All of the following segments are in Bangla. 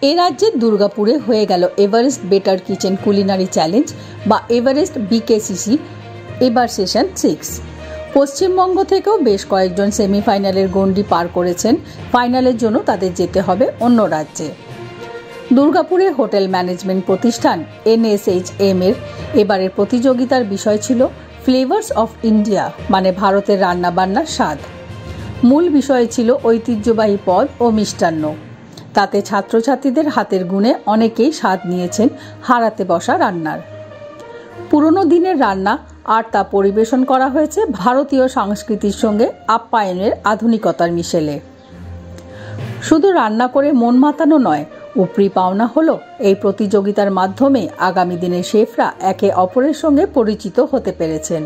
এ রাজ্যের দুর্গাপুরে হয়ে গেল Everest better kitchen culinary challenge বা এভারেস্ট বিকেসিসি এবার সেশন 6। পশ্চিমবঙ্গ থেকেও বেশ কয়েকজন সেমিফাইনালের গণ্ডি পার করেছেন। ফাইনালের জন্য তাদের যেতে হবে অন্য রাজ্যে। দুর্গাপুরে হোটেল ম্যানেজমেন্ট প্রতিষ্ঠান NSHM এর এবারের প্রতিযোগিতার বিষয় ছিল ফ্লেভার্স অফ ইন্ডিয়া, মানে ভারতের রান্নাবান্নার স্বাদ। মূল বিষয় ছিল ঐতিহ্যবাহী পদ ও মিষ্টান্ন। তাতে ছাত্রছাত্রীদের হাতের গুণে অনেকেই স্বাদ নিয়েছেন হারাতে বসা রান্নার। পুরনো দিনের রান্না আর তা পরিবেশন করা হয়েছে ভারতীয় সংস্কৃতির সঙ্গে আপ্যায়নের আধুনিকতার মিশেলে। শুধু রান্না করে মন মাতানো নয়, উপরি পাওনা হলো এই প্রতিযোগিতার মাধ্যমে আগামী দিনের শেফরা একে অপরের সঙ্গে পরিচিত হতে পেরেছেন।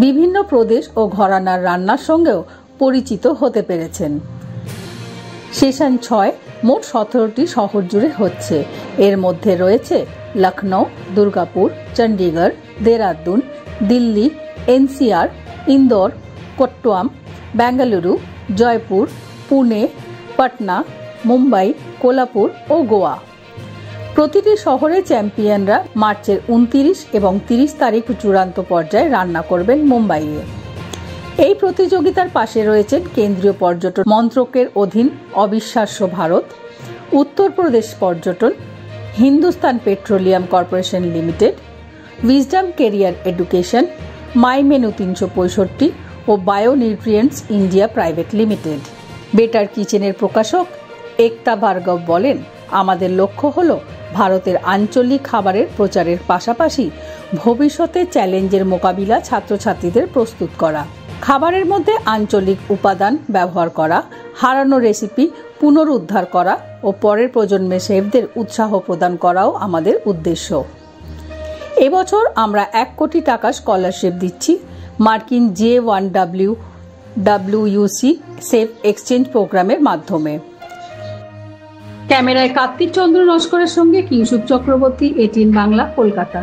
বিভিন্ন প্রদেশ ও ঘরানার রান্নার সঙ্গেও পরিচিত হতে পেরেছেন। সেশন 6 মোট 17টি শহর জুড়ে হচ্ছে। এর মধ্যে রয়েছে লখনৌ, দুর্গাপুর, চণ্ডীগড়, দেরাদুন, দিল্লি, NCR, ইন্দোর, কোট্টয়াম, বেঙ্গালুরু, জয়পুর, পুনে, পাটনা, মুম্বাই, কোলাপুর ও গোয়া। প্রতিটি শহরে চ্যাম্পিয়নরা মার্চের 29 এবং 30 তারিখ চূড়ান্ত পর্যায়ে রান্না করবেন মুম্বাইয়ে। এই প্রতিযোগিতার পাশে রয়েছেন কেন্দ্রীয় পর্যটন মন্ত্রকের অধীন অবিশ্বাস্য ভারত, উত্তরপ্রদেশ পর্যটন, Hindustan petroleum corporation limited, wisdom career education, my menu 365 ও bionutrients India private limited. Better কিচেনের প্রকাশক একতা ভার্গব বলেন, আমাদের লক্ষ্য হল ভারতের আঞ্চলিক খাবারের প্রচারের পাশাপাশি ভবিষ্যতে চ্যালেঞ্জের মোকাবিলা ছাত্রছাত্রীদের প্রস্তুত করা। খাবারের মধ্যে আঞ্চলিক উপাদান ব্যবহার করা, হারানো রেসিপি পুনরুদ্ধার করা ও পরের প্রজন্মের শেফদের উৎসাহ প্রদান করাও আমাদের উদ্দেশ্য। এবছর আমরা 1 কোটি টাকা স্কলারশিপ দিচ্ছি মার্কিন J1WC সেফ এক্সচেঞ্জ প্রোগ্রামের মাধ্যমে। ক্যামেরায় কার্তিক চন্দ্র নস্করের সঙ্গে কিংশুক চক্রবর্তী, 18 বাংলা, কলকাতা।